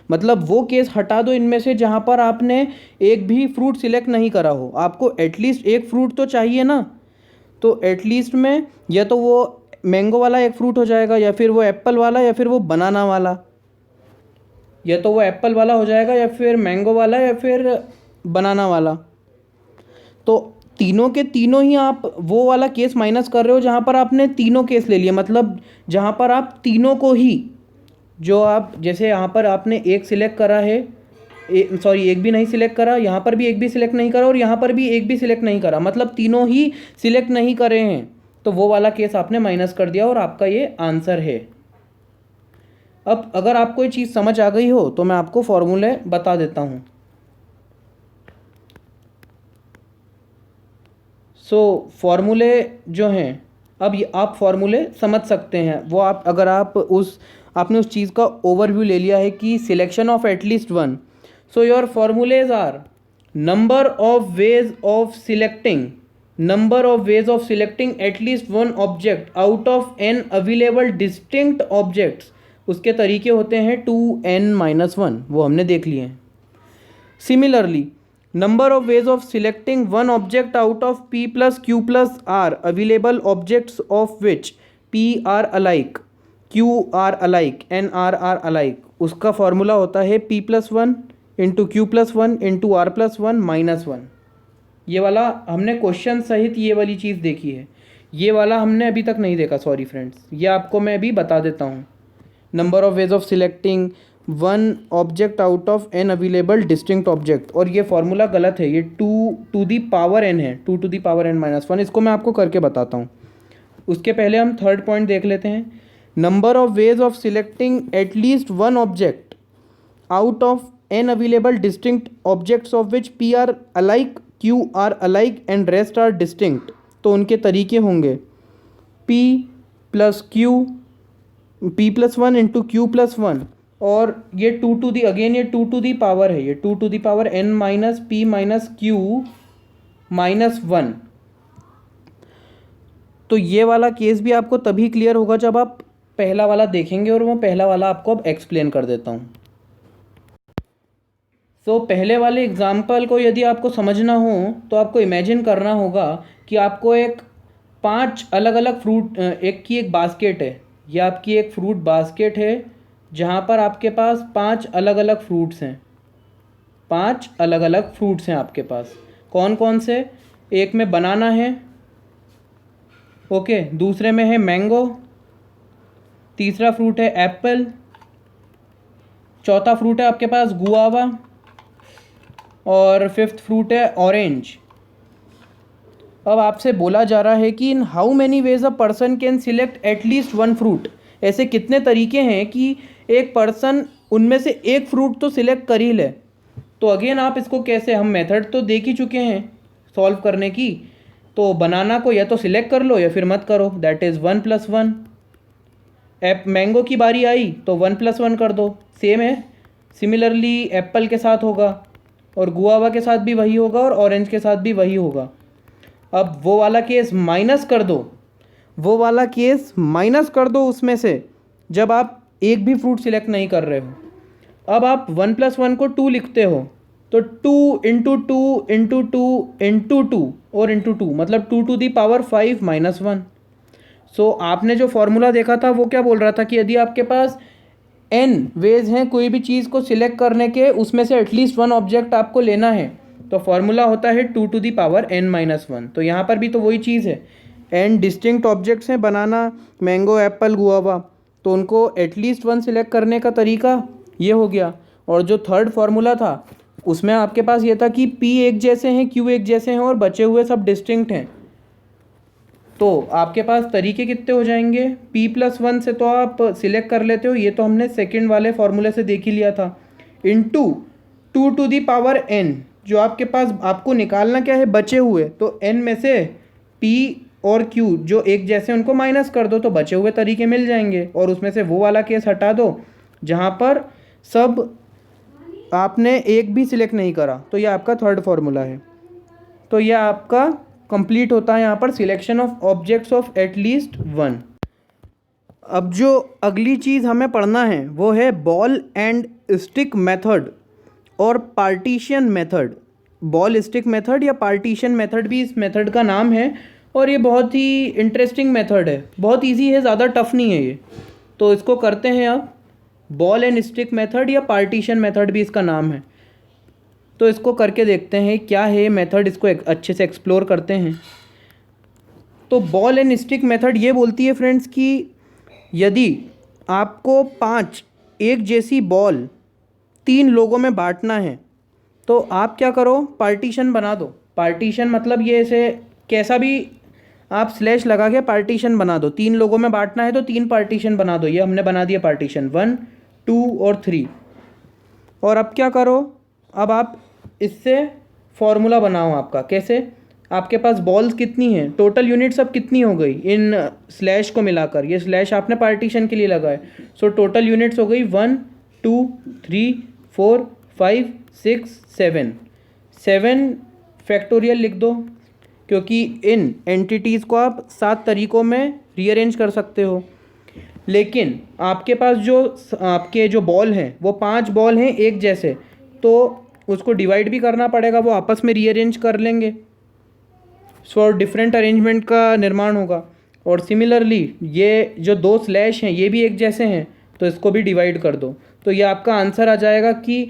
मतलब वो केस हटा दो इनमें से जहाँ पर आपने एक भी फ्रूट सिलेक्ट नहीं करा हो। आपको एटलीस्ट एक फ्रूट तो चाहिए ना, तो एटलीस्ट में या तो वो मैंगो वाला एक फ्रूट हो जाएगा, या फिर वो एप्पल वाला, या फिर वो बनाना वाला। या तो वो एप्पल वाला हो जाएगा, या फिर मैंगो वाला, या फिर बनाना वाला। तो तीनों के तीनों ही आप वो वाला केस माइनस कर रहे हो जहाँ पर आपने तीनों केस ले लिए, मतलब जहाँ पर आप तीनों को ही, जो आप जैसे यहाँ पर आपने एक सिलेक्ट करा है, एक भी नहीं सिलेक्ट करा, यहाँ पर भी एक भी सिलेक्ट नहीं करा, और यहाँ पर भी एक भी सिलेक्ट नहीं करा, मतलब तीनों ही सिलेक्ट नहीं करे हैं, तो वो वाला केस आपने माइनस कर दिया और आपका ये आंसर है। अब अगर आपको ये चीज़ समझ आ गई हो तो मैं आपको फॉर्मूले बता देता हूँ। सो फॉर्मूले जो हैं, अब ये आप फॉर्मूले समझ सकते हैं, वो आप अगर आपने उस चीज़ का ओवरव्यू ले लिया है कि selection of at least 1। So your formulas are number of ways of selecting at least 1 object out of n available distinct objects. उसके तरीके होते हैं 2n-1, वो हमने देख लिए हैं। Similarly number of ways of selecting one object out of p plus q plus r available objects of which p are alike, q are alike, n are alike, उसका फॉर्मूला होता है p+1 into q+1 into r+1 -1। ये वाला हमने question सहित ये वाली चीज़ देखी है, ये वाला हमने अभी तक नहीं देखा, सॉरी फ्रेंड्स, ये आपको मैं अभी बता देता हूँ। Number of ways of selecting 1 object out of n available distinct object, और ये फॉर्मूला गलत है, ये 2n है, 2n-1। इसको मैं आपको करके बताता हूँ। उसके पहले हम थर्ड पॉइंट देख लेते हैं। Number of ways of selecting at least 1 object out of n available distinct objects of which p are alike, q are alike and rest are distinct. तो उनके तरीके होंगे p + q p+1 into q plus one, और ये two to the again ये two to the power है, ये two to the power n minus p minus q minus one. तो ये वाला केस भी आपको तभी क्लियर होगा जब आप पहला वाला देखेंगे, और वो पहला वाला आपको अब एक्सप्लेन कर देता हूँ। तो पहले वाले एग्जाम्पल को यदि आपको समझना हो तो आपको इमेजिन करना होगा कि आपको एक 5 अलग अलग फ्रूट, एक बास्केट है, ये आपकी एक फ्रूट बास्केट है जहाँ पर आपके पास 5 अलग अलग फ्रूट्स हैं, 5 अलग अलग फ्रूट्स हैं आपके पास। कौन कौन से? एक में बनाना है, ओके, दूसरे में है मैंगो, तीसरा फ्रूट है एप्पल, चौथा फ्रूट है आपके पास गुआवा, और फिफ्थ फ्रूट है ऑरेंज। अब आपसे बोला जा रहा है कि in how many ways a person can select at least one fruit, ऐसे कितने तरीके हैं कि एक पर्सन उनमें से एक फ्रूट तो सिलेक्ट कर ही ले। तो अगेन आप इसको कैसे, हम मेथड तो देख ही चुके हैं सॉल्व करने की, तो बनाना को या तो सिलेक्ट कर लो या फिर मत करो, दैट इज़ 1+1। मैंगो की बारी आई तो 1+1 कर दो, सेम है। सिमिलरली एप्पल के साथ होगा, और गुआवा के साथ भी वही होगा, और ऑरेंज के साथ भी वही होगा। अब वो वाला केस माइनस कर दो, वो वाला केस माइनस कर दो उसमें से जब आप एक भी फ्रूट सिलेक्ट नहीं कर रहे हो। अब आप 1+1 को 2 लिखते हो, तो 2 into two into two into two और इंटू टू, मतलब 2 टू दी पावर 5 माइनस 1। सो आपने जो फॉर्मूला देखा था वो क्या बोल रहा था कि यदि आपके पास n वेज हैं कोई भी चीज़ को सिलेक्ट करने के, उसमें से एटलीस्ट वन ऑब्जेक्ट आपको लेना है, तो फॉर्मूला होता है 2 टू दी पावर n-1। तो यहाँ पर भी तो वही चीज़ है, n डिस्टिंक्ट ऑब्जेक्ट्स हैं, बनाना, मैंगो, एप्पल, गुआवा, तो उनको एटलीस्ट वन सिलेक्ट करने का तरीका ये हो गया। और जो थर्ड फार्मूला था उसमें आपके पास ये था कि p एक जैसे हैं, q एक जैसे हैं, और बचे हुए सब डिस्टिंक्ट हैं। तो आपके पास तरीके कितने हो जाएंगे? p+1 से तो आप सिलेक्ट कर लेते हो, ये तो हमने सेकंड वाले फॉर्मूले से देख ही लिया था, into 2 to the power n, जो आपके पास आपको निकालना क्या है, बचे हुए, तो n में से p और q जो एक जैसे उनको माइनस कर दो, तो बचे हुए तरीके मिल जाएंगे। और उसमें से वो वाला केस हटा दो जहाँ पर सब आपने एक भी सिलेक्ट नहीं करा, तो ये आपका थर्ड फार्मूला है। तो यह आपका कंप्लीट होता है यहाँ पर selection of objects of at least one. अब जो अगली चीज़ हमें पढ़ना है वो है बॉल एंड स्टिक मेथड और partition method. Ball stick method या पार्टीशन मेथड भी इस मेथड का नाम है, और ये बहुत ही इंटरेस्टिंग मेथड है, बहुत इजी है, ज़्यादा टफ नहीं है ये। तो इसको करते हैं अब, बॉल एंड स्टिक मेथड या पार्टीशन मेथड भी इसका नाम है। तो इसको करके देखते हैं क्या है मेथड, इसको अच्छे से एक्सप्लोर करते हैं। तो बॉल एंड स्टिक मेथड ये बोलती है फ्रेंड्स कि यदि आपको 5 एक जैसी बॉल 3 लोगों में बांटना है, तो आप क्या करो, पार्टीशन बना दो। पार्टीशन मतलब ये ऐसे कैसा भी आप स्लैश लगा के पार्टीशन बना दो। 3 लोगों में बांटना है तो 3 पार्टीशन बना दो, ये हमने बना दिया पार्टीशन 1, 2 और 3। और अब क्या करो, अब आप इससे फॉर्मूला बनाओ आपका। कैसे? आपके पास बॉल्स कितनी हैं, टोटल यूनिट्स अब कितनी हो गई इन स्लैश को मिलाकर, ये स्लैश आपने पार्टीशन के लिए लगाए, सो टोटल यूनिट्स हो गई 1 2 3 4 5 6 7। 7 फैक्टोरियल लिख दो, क्योंकि इन एंटिटीज़ को आप 7 तरीक़ों में रीअरेंज कर सकते हो। लेकिन आपके पास जो बॉल हैं वो 5 बॉल हैं एक जैसे, तो उसको डिवाइड भी करना पड़ेगा, वो आपस में रीअरेंज कर लेंगे, सो डिफरेंट अरेंजमेंट का निर्माण होगा। और सिमिलरली ये जो 2 स्लैश हैं ये भी एक जैसे हैं, तो इसको भी डिवाइड कर दो, तो ये आपका आंसर आ जाएगा कि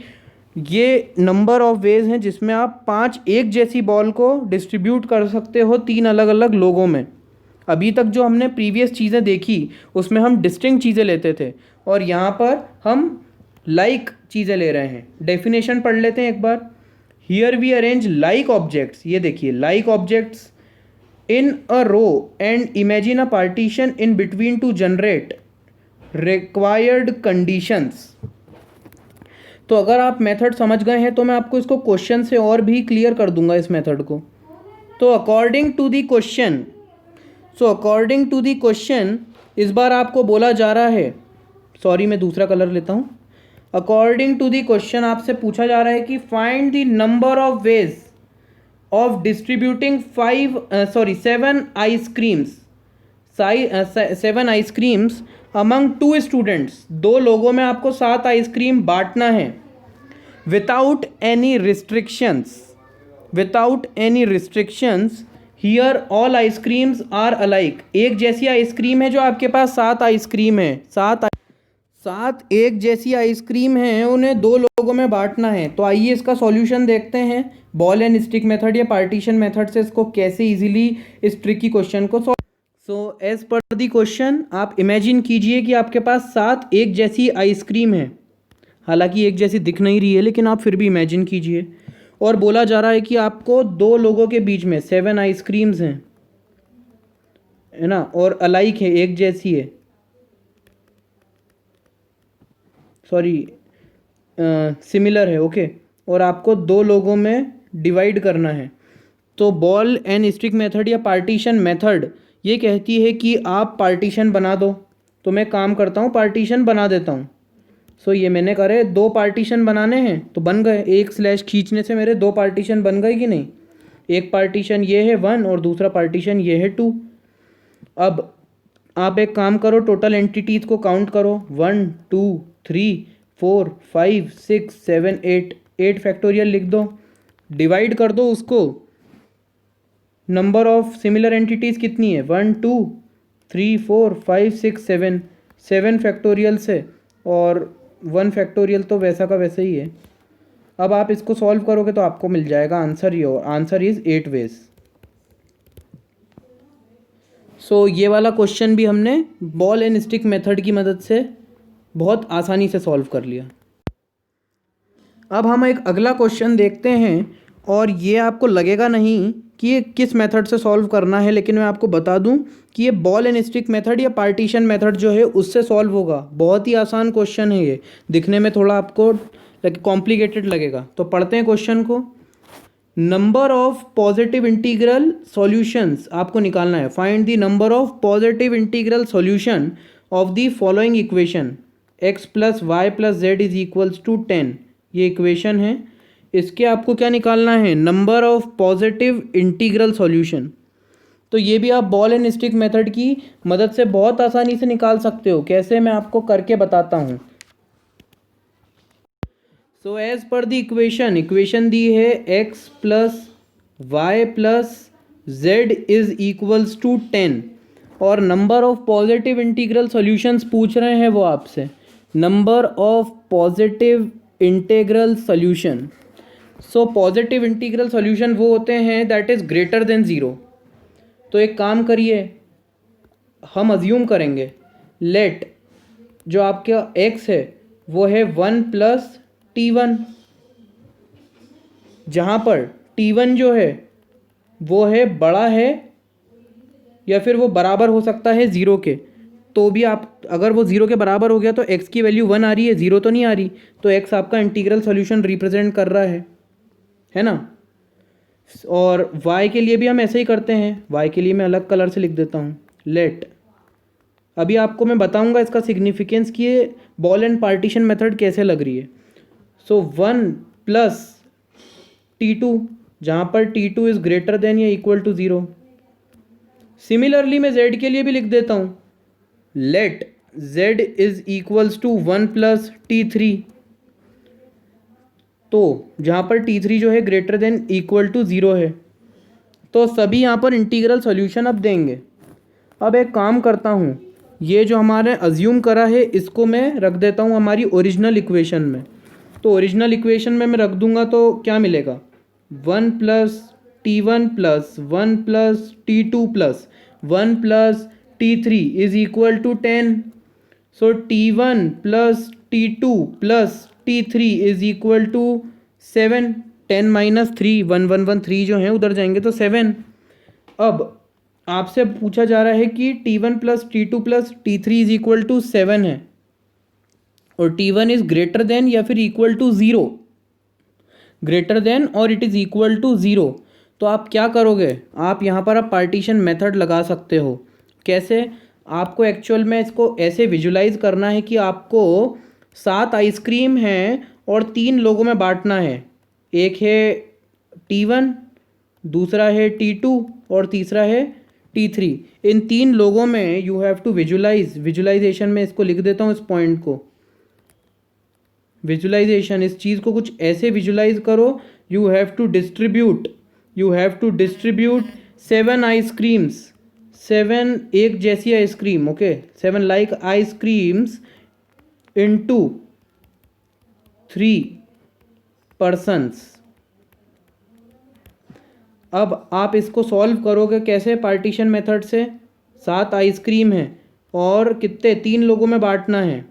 ये नंबर ऑफ वेज हैं जिसमें आप 5 एक जैसी बॉल को डिस्ट्रीब्यूट कर सकते हो 3 अलग अलग लोगों में। अभी तक जो हमने प्रीवियस चीज़ें देखी उसमें हम डिस्टिंक्ट चीज़ें लेते थे, और यहाँ पर हम लाइक चीज़ें ले रहे हैं। डेफिनेशन पढ़ लेते हैं एक बार। Here we arrange like objects, ये देखिए, like objects in a row and imagine a partition in between to generate required conditions. तो अगर आप मेथड समझ गए हैं तो मैं आपको इसको क्वेश्चन से और भी क्लियर कर दूंगा इस मेथड को। तो अकॉर्डिंग टू द क्वेश्चन, इस बार आपको बोला जा रहा है सॉरी मैं दूसरा कलर लेता हूँ। अकॉर्डिंग टू द क्वेश्चन आपसे पूछा जा रहा है कि find the number of ways of distributing 7 ice creams 7 ice creams among 2 students. 2 लोगों में आपको 7 आइसक्रीम बांटना है without any restrictions here all ice creams are alike. एक जैसी आइसक्रीम है जो आपके पास 7 आइसक्रीम है, 7 एक जैसी आइसक्रीम है, उन्हें 2 लोगों में बांटना है। तो आइए इसका सॉल्यूशन देखते हैं बॉल एंड स्टिक मेथड या पार्टीशन मेथड से इसको कैसे इजीली इस ट्रिकी क्वेश्चन को सो एज पर दी क्वेश्चन आप इमेजिन कीजिए कि आपके पास 7 एक जैसी आइसक्रीम है। हालांकि एक जैसी दिख नहीं रही है लेकिन आप फिर भी इमेजिन कीजिए। और बोला जा रहा है कि आपको 2 लोगों के बीच में 7 आइसक्रीम्स हैं, है ना, और अलाइक है, एक जैसी है, सॉरी सिमिलर है, ओके। और आपको 2 लोगों में डिवाइड करना है। तो बॉल एंड स्टिक मेथड या पार्टीशन मेथड ये कहती है कि आप पार्टीशन बना दो। तो मैं काम करता हूँ, पार्टीशन बना देता हूँ। सो ये मैंने करे 2 पार्टीशन बनाने हैं तो बन गए। एक स्लैश खींचने से मेरे 2 पार्टीशन बन गए कि नहीं। एक पार्टीशन ये है 1 और दूसरा पार्टीशन ये है 2। अब आप एक काम करो, टोटल एंटिटीज़ को काउंट करो, 1 2 3 4 5 6 7 8 फैक्टोरियल लिख दो। डिवाइड कर दो उसको, नंबर ऑफ सिमिलर एंटिटीज़ कितनी है, 1 2 3 4 5 6 7 फैक्टोरियल से, और 1 फैक्टोरियल तो वैसा का वैसा ही है। अब आप इसको सॉल्व करोगे तो आपको मिल जाएगा आंसर। ये आंसर इज़ 8 वेज। सो ये वाला क्वेश्चन भी हमने बॉल एंड स्टिक मेथड की मदद से बहुत आसानी से सॉल्व कर लिया। अब हम एक अगला क्वेश्चन देखते हैं, और ये आपको लगेगा नहीं कि ये किस मेथड से सॉल्व करना है, लेकिन मैं आपको बता दूं कि ये बॉल एंड स्टिक मेथड या पार्टीशन मेथड जो है उससे सॉल्व होगा। बहुत ही आसान क्वेश्चन है ये, दिखने में थोड़ा आपको कॉम्प्लिकेटेड लगेगा। तो पढ़ते हैं क्वेश्चन को। Number of positive integral solutions आपको निकालना है। Find the number of positive integral solution of the following equation x + y + z = 10। ये इक्वेशन है, इसके आपको क्या निकालना है, number of positive integral solution. तो ये भी आप बॉल एंड स्टिक मेथड की मदद से बहुत आसानी से निकाल सकते हो। कैसे, मैं आपको करके बताता हूँ। So as per the equation दी है x + y + z = 10, और number of positive integral solutions पूछ रहे हैं वो आपसे। Number of positive integral solution. So positive integral solution वो होते हैं दैट इज़ ग्रेटर देन 0। तो एक काम करिए, हम अज्यूम करेंगे लेट जो आपका x है वो है 1 + t1, जहाँ पर t1 जो है वो है बड़ा है या फिर वो बराबर हो सकता है 0 के। तो भी आप अगर वो 0 के बराबर हो गया तो x की वैल्यू 1 आ रही है, 0 तो नहीं आ रही। तो x आपका इंटीग्रल सॉल्यूशन रिप्रेजेंट कर रहा है ना। और y के लिए भी हम ऐसे ही करते हैं। y के लिए मैं अलग कलर से लिख देता हूँ, लेट। अभी आपको मैं बताऊँगा इसका सिग्निफिकेंस कि ये बॉल एंड पार्टीशन मेथड कैसे लग रही है। सो 1 + t2, जहाँ पर t2 इज़ ग्रेटर देन या इक्वल टू 0। सिमिलरली मैं z के लिए भी लिख देता हूँ, लेट z = 1 + t3। तो जहाँ पर t3 जो है ग्रेटर देन इक्वल टू 0 है। तो सभी यहाँ पर इंटीग्रल सॉल्यूशन अब देंगे। अब एक काम करता हूँ, ये जो हमारे अज्यूम करा है इसको मैं रख देता हूँ हमारी ओरिजिनल इक्वेशन में। तो ओरिजिनल इक्वेशन में मैं रख दूँगा तो क्या मिलेगा, 1 + t1 + 1 + t2 + 1 + t3 = 10। सो t1 + t2 + t3 = 7। 10 - 3 1 1 1 3 जो हैं उधर जाएंगे तो 7। अब आपसे पूछा जा रहा है कि t1 + t2 + t3 = 7 है, और t1 इज़ ग्रेटर देन या फिर इक्वल टू 0, ग्रेटर देन और इट इज़ इक्वल टू 0। तो आप क्या करोगे, आप यहाँ पर आप पार्टीशन मेथड लगा सकते हो। कैसे, आपको एक्चुअल में इसको ऐसे विजुलाइज करना है कि आपको 7 आइसक्रीम हैं और 3 लोगों में बांटना है। एक है T1, दूसरा है T2 और तीसरा है T3। इन 3 लोगों में यू हैव टू विजुलाइजेशन में इसको लिख देता हूँ, इस पॉइंट को। विजुलाइजेशन, इस चीज़ को कुछ ऐसे विजुलाइज करो, you have to distribute 7 ice creams, 7 एक जैसी ice cream, okay, 7 like ice creams into 3 persons. अब आप इसको सॉल्व करोगे कैसे? पार्टीशन मेथड से। 7 आइसक्रीम है और कितने, 3 लोगों में बांटना है।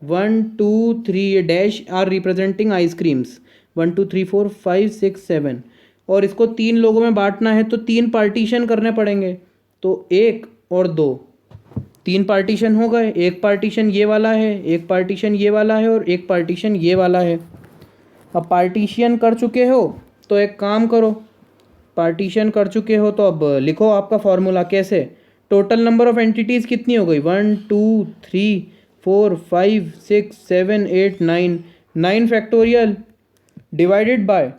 1 2 3 डैश आर रिप्रेजेंटिंग आइसक्रीम्स, 1 2 3 4 5 6 7, और इसको 3 लोगों में बांटना है तो 3 पार्टीशन करने पड़ेंगे। तो 1 और 2, 3 पार्टीशन हो गए। एक पार्टीशन ये वाला है, एक पार्टीशन ये वाला है और एक पार्टीशन ये वाला है। अब पार्टीशन कर चुके हो तो एक काम करो, पार्टीशन कर चुके हो तो अब लिखो आपका फॉर्मूला। कैसे? टोटल नंबर ऑफ एंटिटीज़ कितनी हो गई? 1 2 3 4 5 6 7 8 9, 9 factorial divided bye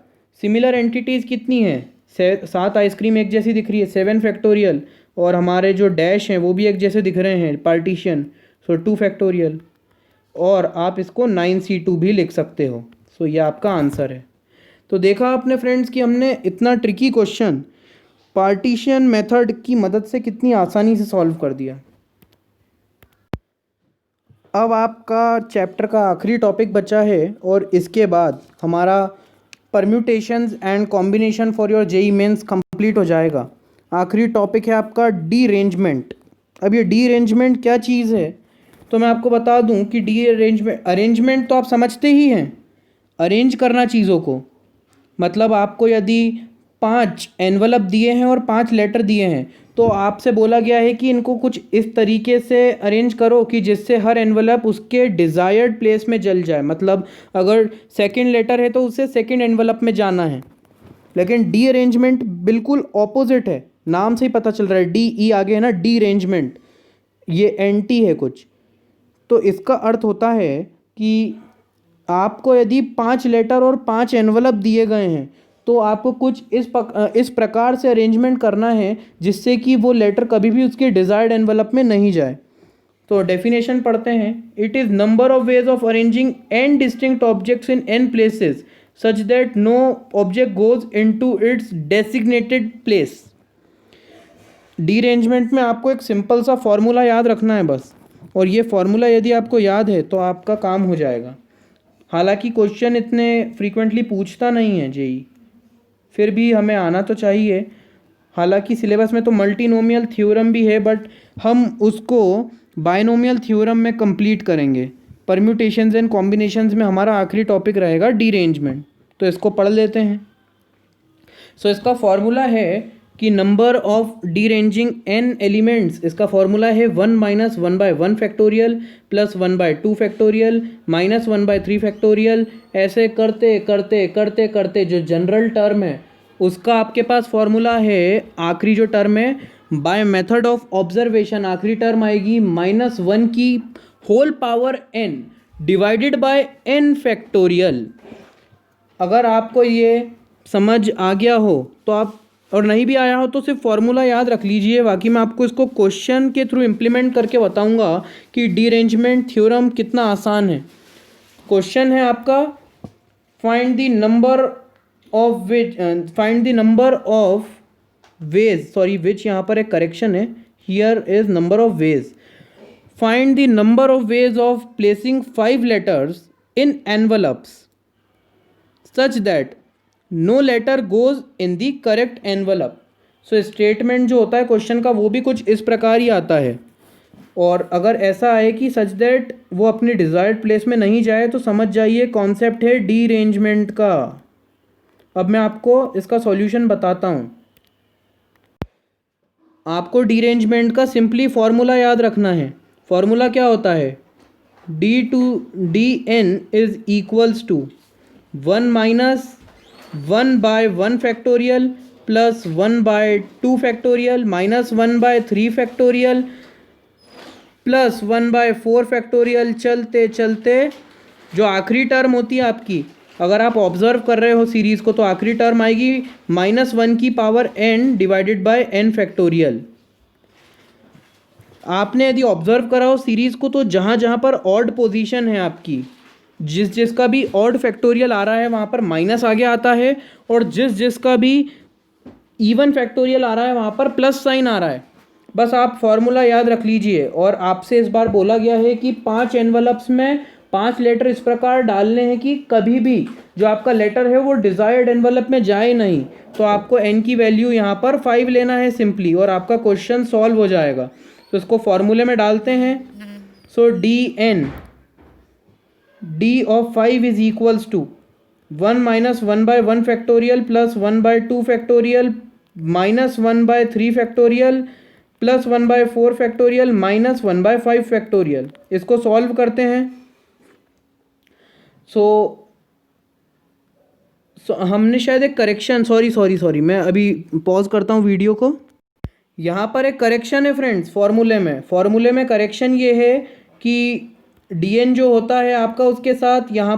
similar entities कितनी है? 7 आइसक्रीम एक जैसी दिख रही है, 7 फैक्टोरियल, और हमारे जो डैश हैं वो भी एक जैसे दिख रहे हैं, पार्टीशन, सो 2 फैक्टोरियल। और आप इसको 9C2 भी लिख सकते हो। सो ये आपका आंसर है। तो देखा आपने फ्रेंड्स कि हमने इतना ट्रिकी क्वेश्चन पार्टीशन मेथड की मदद से कितनी आसानी से सॉल्व कर दिया। अब आपका चैप्टर का आखिरी टॉपिक बचा है और इसके बाद हमारा permutations and combination for your JEE Mains complete हो जाएगा। आखिरी टॉपिक है आपका डीअरेंजमेंट। अब ये डीअरेंजमेंट क्या चीज़ है तो मैं आपको बता दूं कि अरेंजमेंट तो आप समझते ही हैं, अरेंज करना चीज़ों को। मतलब आपको यदि 5 एनवलप दिए हैं और 5 लेटर दिए हैं तो आपसे बोला गया है कि इनको कुछ इस तरीके से अरेंज करो कि जिससे हर एनवलप उसके डिज़ायर्ड प्लेस में जल जाए। मतलब अगर सेकंड लेटर है तो उसे सेकंड एनवलप में जाना है। लेकिन डी अरेंजमेंट बिल्कुल ऑपोजिट है, नाम से ही पता चल रहा है, डी ई आगे है ना, डी अरेंजमेंट, ये एंटी है कुछ। तो इसका अर्थ होता है कि आपको यदि 5 लेटर और 5 एनवलप दिए गए हैं तो आपको कुछ इस प्रकार से अरेंजमेंट करना है जिससे कि वो लेटर कभी भी उसके डिज़ायर्ड एनवलप में नहीं जाए। तो डेफिनेशन पढ़ते हैं। It is number of ways of arranging n distinct objects in n places such that no object goes into its designated place. Derangement में आपको एक सिंपल सा फॉर्मूला याद रखना है बस, और ये फॉर्मूला यदि आपको याद है तो आपका काम हो जाएगा। हालांकि क्वेश्चन इतने फ्रीक्वेंटली पूछता नहीं है जेई, फिर भी हमें आना तो चाहिए। हालांकि सिलेबस में तो मल्टीनोमियल थ्योरम भी है, बट हम उसको बायनोमियल थ्योरम में कंप्लीट करेंगे। परम्यूटेशंस एंड कॉम्बिनेशंस में हमारा आखिरी टॉपिक रहेगा डीअरेंजमेंट। तो इसको पढ़ लेते हैं। सो इसका फॉर्मूला है कि नंबर ऑफ डीअरेंजिंग n एलिमेंट्स, इसका फॉर्मूला है 1 - 1/1 factorial plus 1/2 factorial minus 1/3 factorial. ऐसे करते करते करते करते जो जनरल टर्म है उसका आपके पास फॉर्मूला है, आखिरी जो टर्म है, बाय मेथड ऑफ ऑब्जर्वेशन आखिरी टर्म आएगी -1 की whole power n divided by n factorial. अगर आपको ये समझ आ गया हो तो आप, और नहीं भी आया हो तो सिर्फ फॉर्मूला याद रख लीजिए। बाकी मैं आपको इसको क्वेश्चन के थ्रू इम्प्लीमेंट करके बताऊंगा कि डीअरेंजमेंट थ्योरम कितना आसान है। क्वेश्चन है आपका, find the number of ways, sorry which यहाँ पर एक करेक्शन है, here is number of ways. Find the number of ways of placing 5 letters in envelopes such that no letter goes in the correct envelope. So statement जो होता है question का वो भी कुछ इस प्रकार ही आता है। और अगर ऐसा है कि सच दैट वो अपनी डिज़ायर्ड प्लेस में नहीं जाए तो समझ जाइए कॉन्सेप्ट है डीअरेंजमेंट का। अब मैं आपको इसका सॉल्यूशन बताता हूँ। आपको डीअरेंजमेंट का सिंपली फॉर्मूला याद रखना है। फॉर्मूला क्या होता है? dn is equals to 1 - 1/1 factorial plus 1/2 factorial minus 1/3 factorial plus 1/4 factorial चलते चलते जो आखिरी टर्म होती है आपकी, अगर आप ऑब्जर्व कर रहे हो सीरीज़ को तो आखिरी टर्म आएगी -1 की power n divided by n factorial. आपने यदि ऑब्जर्व करा हो सीरीज़ को तो जहाँ जहाँ पर ऑड पोजीशन है आपकी, जिस जिसका भी ऑड फैक्टोरियल आ रहा है वहाँ पर माइनस आगे आता है, और जिस जिसका भी इवन फैक्टोरियल आ रहा है वहाँ पर प्लस साइन आ रहा है। बस आप फॉर्मूला याद रख लीजिए। और आपसे इस बार बोला गया है कि 5 एनवलप्स में 5 लेटर इस प्रकार डालने हैं कि कभी भी जो आपका लेटर है वो डिज़ायर्ड एनवलप में जाए नहीं। तो आपको n की वैल्यू यहाँ पर 5 लेना है सिंपली, और आपका क्वेश्चन सॉल्व हो जाएगा। तो इसको फॉर्मूले में डालते हैं। So d of 5 is equals to 1 - 1/1 factorial plus 1/2 factorial minus 1/3 factorial plus 1/4 factorial minus 1/5 factorial. इसको सॉल्व करते हैं। सो हमने शायद एक करेक्शन, सॉरी मैं अभी पॉज करता हूँ वीडियो को। यहाँ पर एक करेक्शन है फ्रेंड्स फॉर्मूले में करेक्शन ये है कि dn जो होता है आपका उसके साथ यहाँ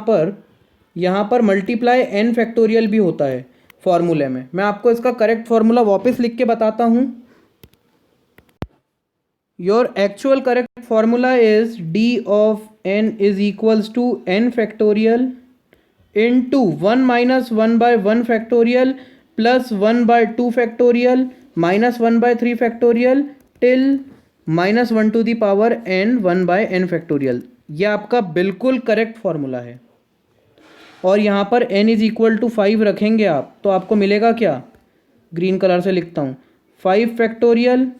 पर मल्टीप्लाई n फैक्टोरियल भी होता है फॉर्मूले में। मैं आपको इसका करेक्ट फॉर्मूला वापस लिख के बताता हूँ। Your actual correct formula is d of n is equals to n factorial into 1 - 1/1 factorial plus 1/2 factorial minus 1/3 factorial till -1 to the power n 1/n factorial. यह आपका बिल्कुल करेक्ट फॉर्मूला है। और यहाँ पर n इज इक्वल टू 5 रखेंगे आप तो आपको मिलेगा क्या, ग्रीन कलर से लिखता हूँ, 5 फैक्टोरियल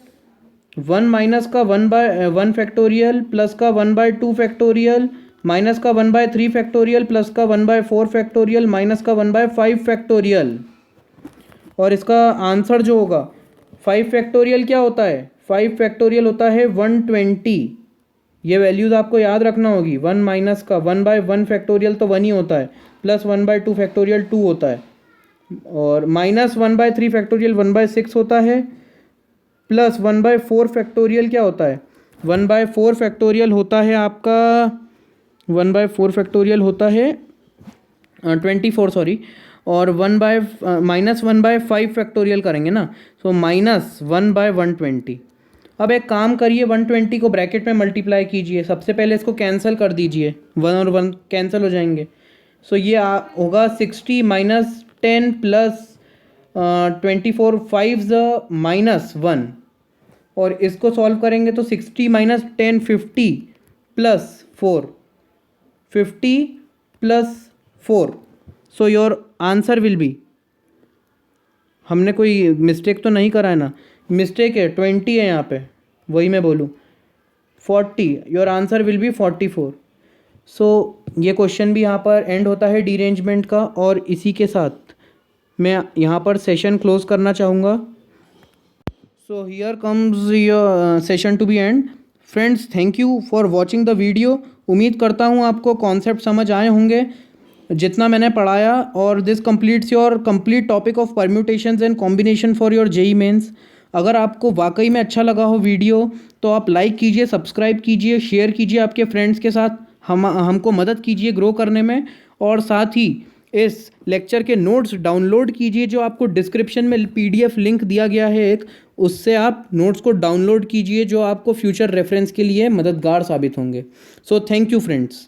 1 माइनस का 1/1 फैक्टोरियल प्लस का 1/2 फैक्टोरियल माइनस का 1/3 फैक्टोरियल प्लस का 1/4 फैक्टोरियल माइनस का 1/5 फैक्टोरियल। और इसका आंसर जो होगा 5 फैक्टोरियल क्या होता है, 5 फैक्टोरियल होता है 120। ये वैल्यूज़ आपको याद रखना होगी। 1 माइनस का 1/1 फैक्टोरियल तो 1 ही होता है, प्लस 1/2 फैक्टोरियल 2 होता है, और माइनस 1/3 फैक्टोरियल 1/6 होता है, प्लस 1/4 फैक्टोरियल क्या होता है, 1/4 फैक्टोरियल होता है आपका 1/4 फैक्टोरियल होता है 24 सॉरी, और माइनस 1/5 फैक्टोरियल करेंगे ना, सो माइनस 1/120। अब एक काम करिए, 120 को ब्रैकेट में मल्टीप्लाई कीजिए। सबसे पहले इसको कैंसिल कर दीजिए, 1 और 1 कैंसिल हो जाएंगे। सो ये होगा 60 - 10 प्लस 24 5 -1, और इसको सॉल्व करेंगे तो 60 - 10 50 plus 4 50 plus 4। So your answer will be, हमने कोई मिस्टेक तो नहीं करा है ना, मिस्टेक है 20 है यहाँ पे, वही मैं बोलूँ 40, योर आंसर विल बी 44। सो ये क्वेश्चन भी यहाँ पर एंड होता है डीरेंजमेंट का, और इसी के साथ मैं यहाँ पर सेशन क्लोज करना चाहूँगा। So here comes your session to be end. Friends, thank you for watching the video. उम्मीद करता हूँ आपको कॉन्सेप्ट समझ आए होंगे जितना मैंने पढ़ाया, और this completes your complete topic of permutations and combination for your JEE Mains. अगर आपको वाकई में अच्छा लगा हो वीडियो तो आप लाइक कीजिए, सब्सक्राइब कीजिए, शेयर कीजिए आपके फ्रेंड्स के साथ, हमको मदद कीजिए ग्रो करने में। और साथ ही इस लेक्चर के नोट्स डाउनलोड कीजिए, जो आपको डिस्क्रिप्शन में PDF लिंक दिया गया है एक, उससे आप नोट्स को डाउनलोड कीजिए, जो आपको फ्यूचर रेफरेंस के लिए मददगार साबित होंगे। So thank you friends.